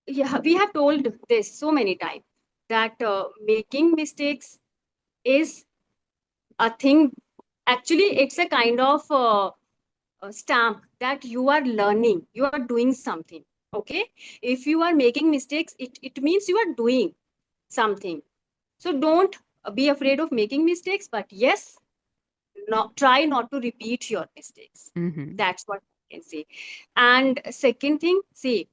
yeah, we have told this so many times that making mistakes is a thing. Actually, it's a kind of a stamp that you are learning, you are doing something. Okay, if you are making mistakes, it means you are doing something. So don't be afraid of making mistakes, but yes, not try not to repeat your mistakes. Mm-hmm. That's what I can say. And second thing, see,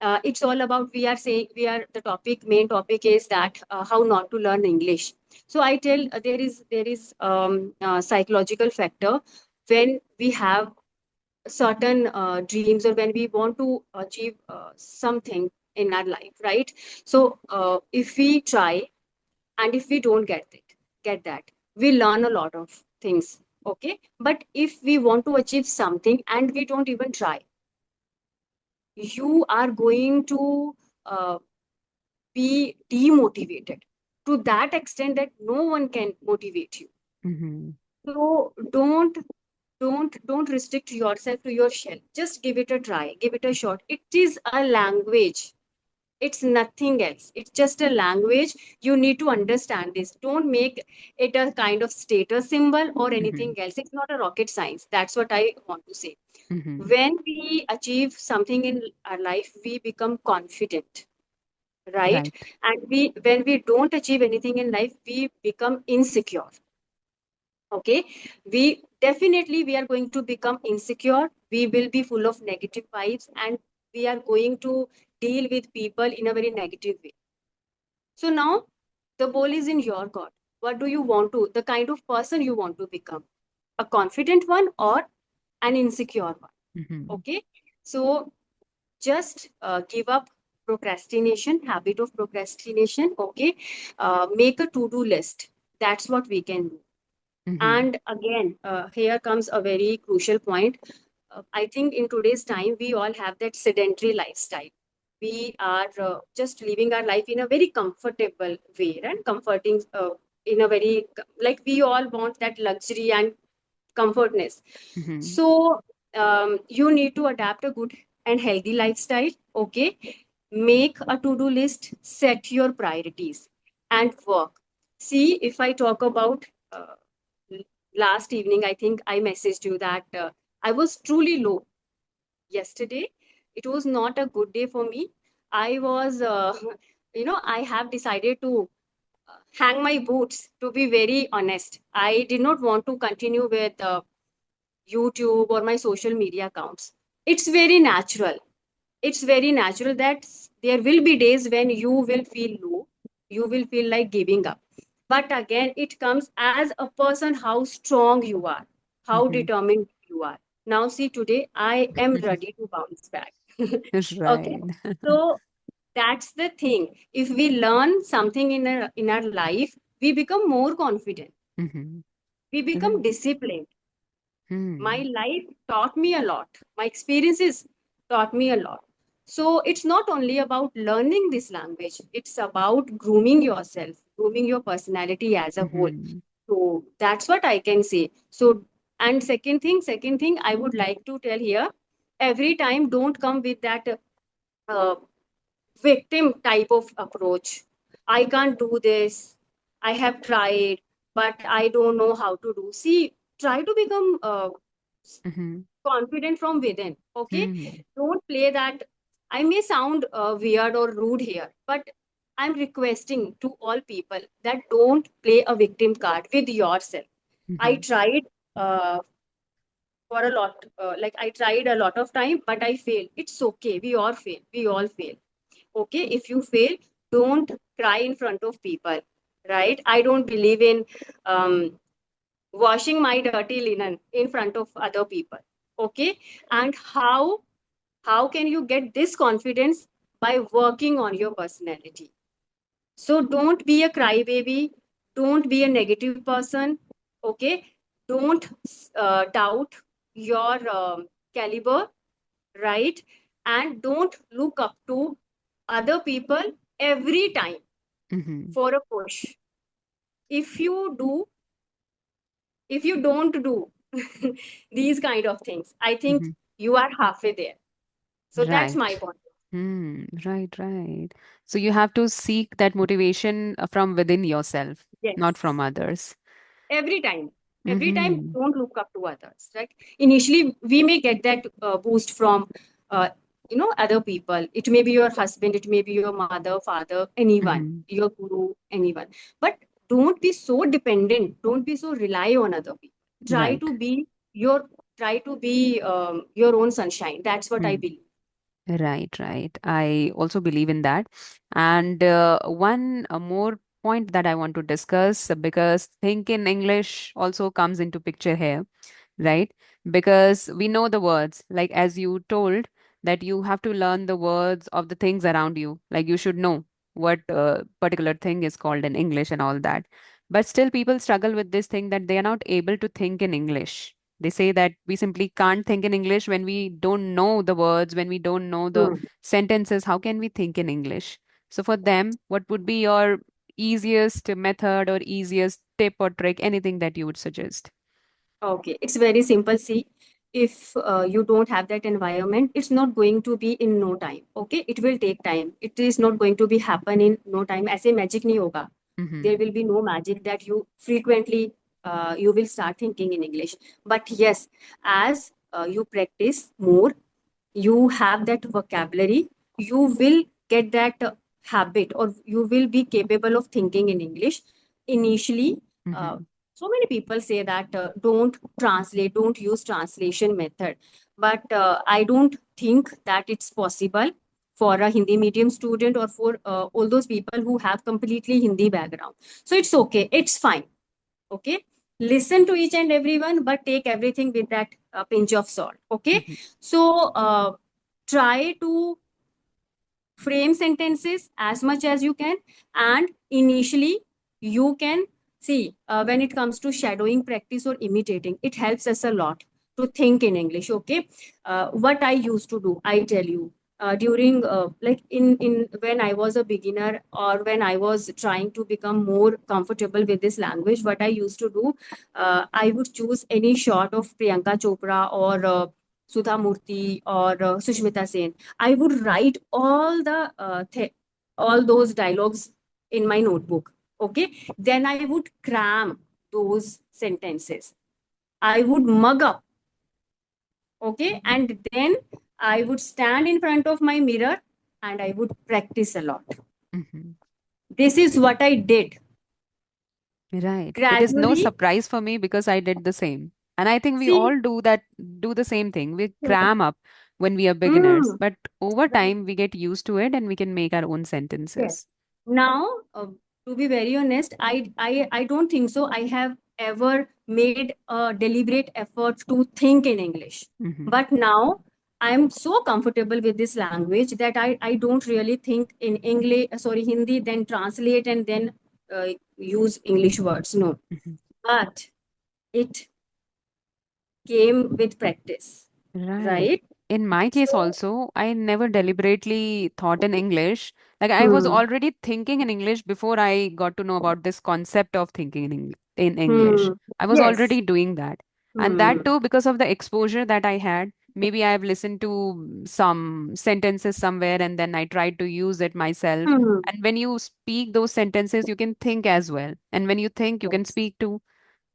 it's all about, we are saying, we are the topic, main topic is that how not to learn English. So I tell, there is psychological factor when we have certain dreams, or when we want to achieve something in our life, right? So if we try, and if we don't get that, we learn a lot of things. Okay, but if we want to achieve something and we don't even try, you are going to uh, be demotivated to that extent that no one can motivate you. Mm-hmm. So don't restrict yourself to your shell. Just give it a try, give it a shot. It is a language. It's nothing else. It's just a language. You need to understand this. Don't make it a kind of status symbol or Mm-hmm. anything else. It's not a rocket science. That's what I want to say. Mm-hmm. When we achieve something in our life, we become confident, right? Right. And when we don't achieve anything in life, we become insecure. Okay, we are going to become insecure. We will be full of negative vibes, and we are going to deal with people in a very negative way. So now the ball is in your court. What do you want to, the kind of person you want to become? A confident one or an insecure one? Mm-hmm. Okay. So just give up procrastination, habit of procrastination. Okay. Make a to-do list. That's what we can do. Mm-hmm. And again, here comes a very crucial point. I think in today's time, we all have that sedentary lifestyle. We are just living our life in a very comfortable way and comforting, in a very, like, we all want that luxury and comfortness. Mm-hmm. So you need to adapt a good and healthy lifestyle. Okay, make a to-do list, set your priorities, and work. See, if I talk about last evening, I think I messaged you that I was truly low yesterday. It was not a good day for me. I was, I have decided to hang my boots, to be very honest. I did not want to continue with YouTube or my social media accounts. It's very natural. It's very natural that there will be days when you will feel low, you will feel like giving up. But again, it comes as a person how strong you are, how Mm-hmm. determined you are. Now, see, today I am ready to bounce back. Okay, Right. so that's the thing. If we learn something in our life, we become more confident, Mm-hmm. we become Right. disciplined. My Hmm. life taught me a lot, my experiences taught me a lot. So it's not only about learning this language, it's about grooming yourself, grooming your personality as a whole. Mm-hmm. So that's what I can say. So, and second thing I would like to tell here, every time don't come with that uh, victim type of approach. I can't do this. I have tried, but I don't know how to do. See, try to become Mm-hmm. confident from within. Okay, Hmm. don't play that. I may sound weird or rude here, but I'm requesting to all people that don't play a victim card with yourself. I Mm-hmm. tried uh, for a lot, like I tried a lot of time, but I failed. It's okay, we all fail. Okay, if you fail, don't cry in front of people, right? I don't believe in um, washing my dirty linen in front of other people. Okay, and how can you get this confidence? By working on your personality. So don't be a crybaby, don't be a negative person. Okay, don't doubt your caliber, right? And don't look up to other people every time Mm-hmm. for a push. If you do, if you don't do these kind of things, I think Mm-hmm. you are halfway there. So that's Right. my point. Right, right. So you have to seek that motivation from within yourself, not from Yes. others. Every time Mm-hmm. don't look up to others, right? Initially we may get that boost from uh, other people. It may be your husband, it may be your mother, father, anyone, Mm-hmm. your guru, anyone. But don't be so dependent, don't be so rely on other people. try Right. to be your try to be your own sunshine. That's what I Mm. believe. Right, right. I also believe in that. And one more point that I want to discuss because think in English also comes into picture here, right? Because we know the words, like as you told, that you have to learn the words of the things around you. Like you should know what particular thing is called in English and all that. But still, people struggle with this thing that they are not able to think in English. They say that we simply can't think in English when we don't know the words, when we don't know the Hmm. sentences. How can we think in English? So, for them, what would be your easiest method or easiest tip or trick, anything that you would suggest? Okay, it's very simple. See, if you don't have that environment, it's not going to be in no time. Okay, it will take time. It is not going to be happen in no time. ऐसे magic नहीं होगा. Mm-hmm. There will be no magic that you frequently you will start thinking in English. But yes, as you practice more, you have that vocabulary, you will get that habit, or you will be capable of thinking in English initially. uh, Mm-hmm. so many people say that don't translate, don't use translation method, but I don't think that it's possible for a Hindi medium student, or for all those people who have completely Hindi background. So it's okay, it's fine. Okay, listen to each and everyone, but take everything with that pinch of salt. Okay, Mm-hmm. so try to frame sentences as much as you can. And initially you can see, when it comes to shadowing practice or imitating, it helps us a lot to think in English. Okay, what I used to do, I tell you, during like in when I was a beginner, or when I was trying to become more comfortable with this language, what I used to do, I would choose any shot of Priyanka Chopra, or Sudha Murthy, or Sushmita Sen. I would write all those dialogues in my notebook. Okay, then I would cram those sentences. I would mug up. Okay, and then I would stand in front of my mirror and I would practice a lot. Mm-hmm. This is what I did Right. It is no gradually. surprise for me because I did the same. And I think we See, all do that, do the same thing. We cram up when we are beginners, mm, but over right. time we get used to it and we can make our own Yes. sentences. Now, to be very honest, I don't think so. I have ever made a deliberate effort to think in English. Mm-hmm. But now I'm so comfortable with this language that I don't really think in English, sorry, Hindi, then translate and then use English words. No. Mm-hmm. But it came with practice, Right. right? In my case So, also, I never deliberately thought in English. Like I was hmm, already thinking in English before I got to know about this concept of thinking in English. hmm, I was yes, already doing that. And that hmm, too because of the exposure that I had. Maybe I have listened to some sentences somewhere and then I tried to use it myself. hmm, And when you speak those sentences, you can think as well. And when you think, you can yes. speak too.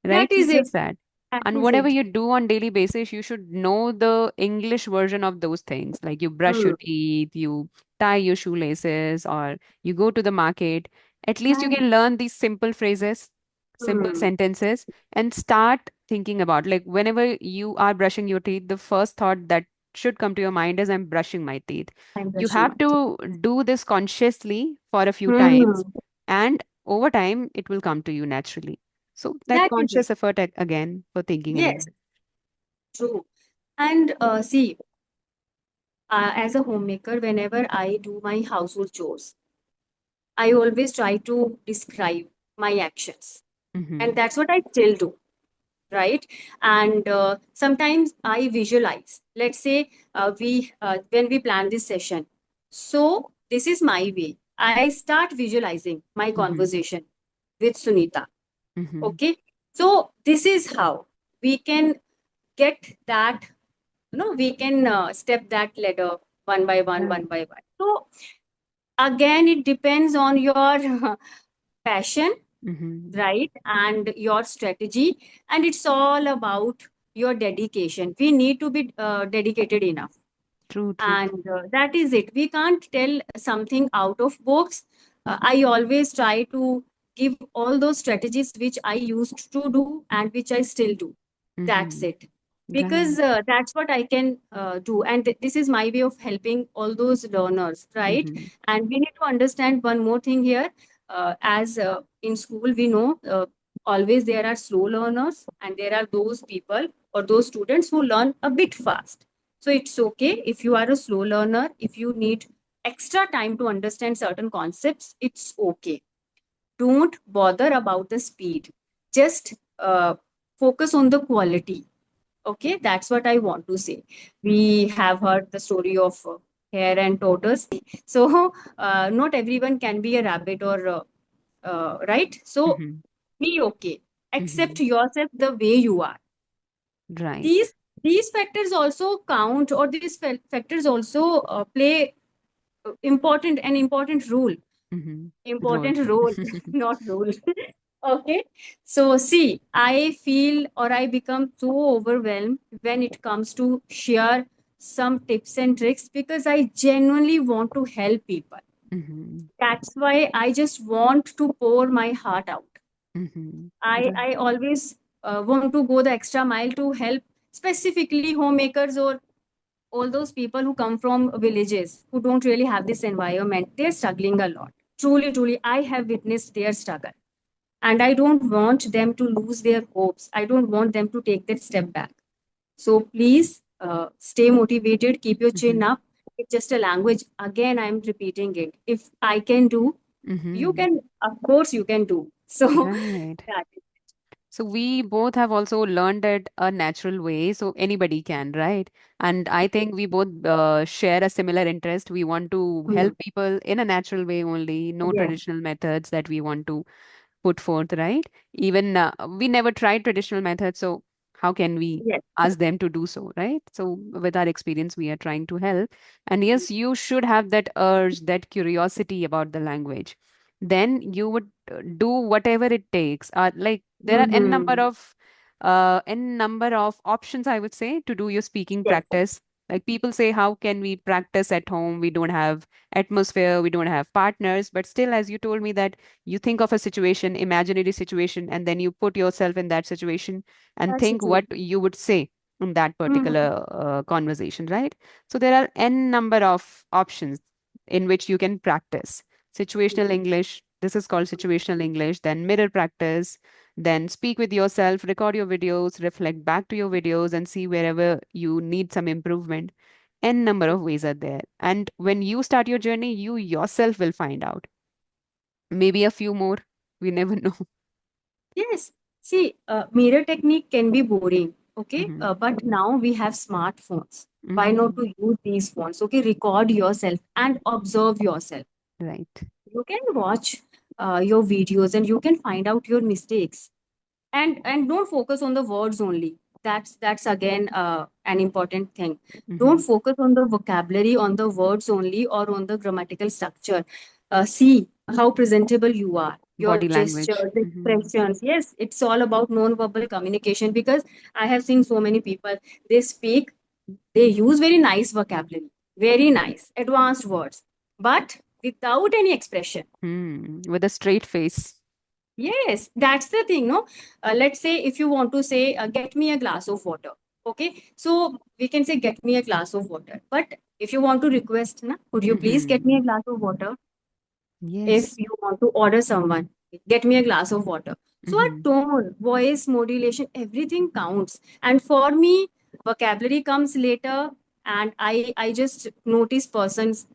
Right? That is It's it. just that. That And is whatever it. you do on daily basis, you should know the English version of those things. Like you brush Hmm. your teeth, you tie your shoelaces, or you go to the market. At least you Right. can learn these simple phrases, simple Hmm. sentences, and start thinking about like whenever you are brushing your teeth, the first thought that should come to your mind is I'm brushing my teeth. I'm You brushing my have teeth. to do this consciously for a few Hmm. times, and over time it will come to you naturally. So that That is it. conscious effort again for thinking in Yes, English. true. And see, as a homemaker, whenever I do my household chores, I always try to describe my actions. Mm-hmm. And that's what I still do, right? And sometimes I visualize. Let's say when we plan this session. So this is my way. I start visualizing my Mm-hmm. conversation with Sunita. Mm-hmm. Okay, so this is how we can get that, we can step that ladder one by one, Right. one by one. So again, it depends on your passion, Mm-hmm. right, and your strategy, and it's all about your dedication. We need to be dedicated enough, True, true. and that is it. We can't tell something out of box. I always try to give all those strategies which I used to do and which I still do. That's Mm-hmm. it, because Right. that's what I can do, and this is my way of helping all those learners, right? Mm-hmm. And we need to understand one more thing here. As in school we know, always there are slow learners and there are those people or those students who learn a bit fast. So it's okay if you are a slow learner, if you need extra time to understand certain concepts, it's okay. Don't bother about the speed. Just focus on the quality. Okay, that's what I want to say. We have heard the story of hare and tortoise. So not everyone can be a rabbit or right. So Mm-hmm. be okay. Mm-hmm. Accept yourself the way you are. Right. These factors also count, or these factors also play important role. Mm-hmm. Role. Important role, not rule. Okay. So see, I feel or I become so overwhelmed when it comes to share some tips and tricks because I genuinely want to help people. Mm-hmm. That's why I just want to pour my heart out. Mm-hmm. I always want to go the extra mile to help specifically homemakers or all those people who come from villages who don't really have this environment. They're struggling a lot. Truly, truly, I have witnessed their struggle. And I don't want them to lose their hopes. I don't want them to take that step back. So please stay motivated, keep your chin Mm-hmm. up. It's just a language. Again, I'm repeating it. If I can do, you Mm-hmm. can, of course, you can do. So Right. that is So we both have also learned it a natural way, so anybody can, right? And I think we both share a similar interest. We want to Hmm. help people in a natural way only, no Yes, traditional methods that we want to put forth, right? Even we never tried traditional methods, so how can we yes. ask them to do so, right? So with our experience, we are trying to help. And yes, you should have that urge, that curiosity about the language. Then you would do whatever it takes. Like there are Mm-hmm. n number of options, I would say, to do your speaking Yes, practice. Like people say, how can we practice at home? We don't have atmosphere, we don't have partners. But still, as you told me that you think of a situation, imaginary situation, and then you put yourself in that situation and that's think true. what you would say in that Mm-hmm. particular conversation, right? So there are n number of options in which you can practice. Situational English, this is called situational English, then mirror practice, then speak with yourself, record your videos, reflect back to your videos, and see wherever you need some improvement. N number of ways are there. And when you start your journey, you yourself will find out. Maybe a few more. We never know. Yes. See, mirror technique can be boring, okay? Hmm. But now we have smartphones. Why not Hmm. to use these phones? Okay, record yourself and observe yourself. Right. You can watch your videos and you can find out your mistakes. And don't focus on the words only. That's again an important thing. Don't Hmm. focus on the vocabulary, on the words only, or on the grammatical structure. See how presentable you are, your Body language. gestures, Hmm. expressions. Yes, it's all about non-verbal communication, because I have seen so many people, they speak, they use very nice vocabulary, very nice advanced words, but without any expression. Hmm. With a straight face. Yes, that's the thing, no? Let's say if you want to say, get me a glass of water. Okay, so we can say, get me a glass of water. But if you want to request, na, could you please get me a Hmm. glass of water? If Yes. you want to order someone, get me a glass of water. So our Hmm. tone, voice modulation, everything counts. And for me, vocabulary comes later, and I just notice person's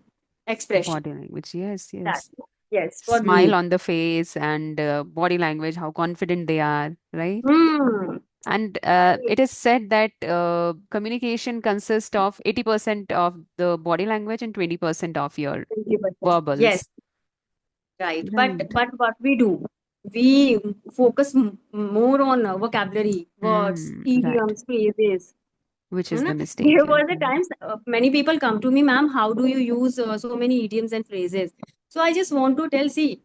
expression. Body language. Yes, That yes. yes, for Smile me. on the face and body language, how confident they are, right? Hmm. And it is said that communication consists of 80% of the body language and 20% of your 20%. Yes, verbals. right. But Right. but what we do, we focus more on vocabulary, words, Hmm. Right. idioms, phrases. Which है is ना? the mistake There here. was a times many people come to me, ma'am, how do you use so many idioms and phrases? So I just want to tell, see,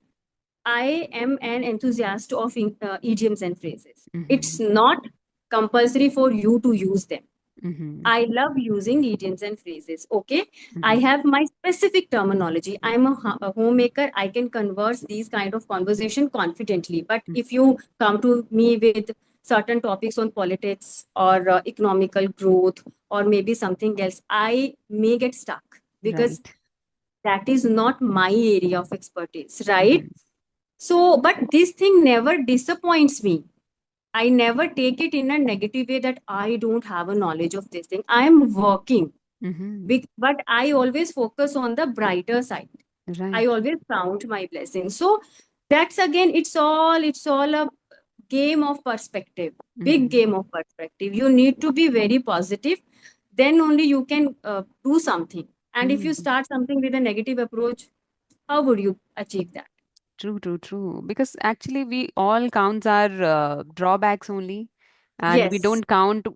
I am an enthusiast of idioms and phrases. Mm-hmm. It's not compulsory for you to use them. Mm-hmm. I love using idioms and phrases. Okay. I Mm-hmm. have my specific terminology. I'm a homemaker. I can converse these kind of conversation confidently. But if you come to me with certain topics on politics or economical growth or maybe something else, I may get stuck because Right. that is not my area of expertise, right? Mm-hmm. So, but this thing never disappoints me. I never take it in a negative way that I don't have a knowledge of this thing. I am working, Mm-hmm. but I always focus on the brighter side. I Right. always count my blessings. So that's again, it's all a game of perspective, big Mm-hmm. game of perspective. You need to be very positive. Then only you can do something. And if you Mm-hmm. start something with a negative approach, how would you achieve that? True, true, true. Because actually, we all counts our drawbacks only, and we Yes. don't count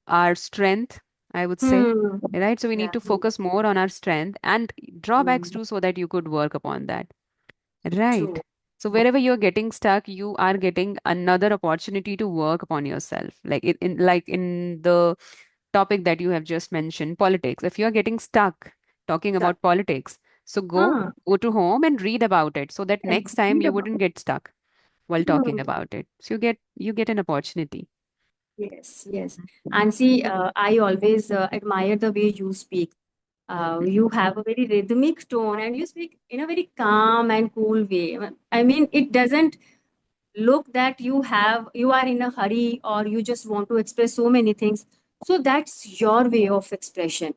our strength, I would say. Hmm. Right? So we need Yeah. to focus more on our strength and drawbacks Hmm. too, so that you could work upon that. Right. True. So wherever you're getting stuck, you are getting another opportunity to work upon yourself. Like in the topic that you have just mentioned, politics. If you're getting stuck talking Stuck. about politics, so Huh. go to home and read about it so that next time Read you about wouldn't it. get stuck while talking Hmm. about it. So you get an opportunity. Yes, yes. And see, I always admire the way you speak. Mhm. You have a very rhythmic tone and you speak in a very calm and cool way. I mean, it doesn't look that you are in a hurry or you just want to express so many things. So that's your way of expression,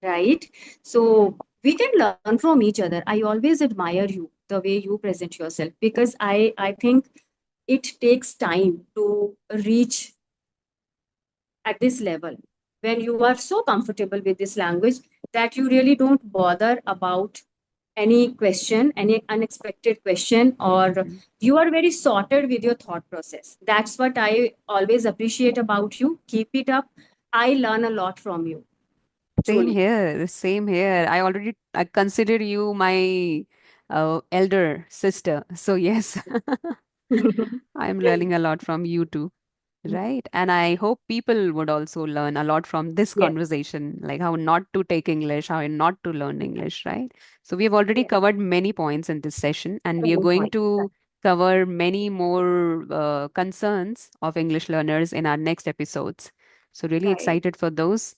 right? So we can learn from each other. I always admire you the way you present yourself because I think it takes time to reach at this level when you are so comfortable with this language that you really don't bother about any question, any unexpected question, or Mhm. you are very sorted with your thought process. That's what I always appreciate about you. Keep it up. I learn a lot from you, Same truly. here, same here. I consider you my elder sister. So yes, I'm learning a lot from you too. Right. And I hope people would also learn a lot from this Yes, conversation, like how not to take English, how not to learn English, right? So we have already yes. covered many points in this session, and we are Good going point. to cover many more concerns of English learners in our next episodes. So really Right. excited for those.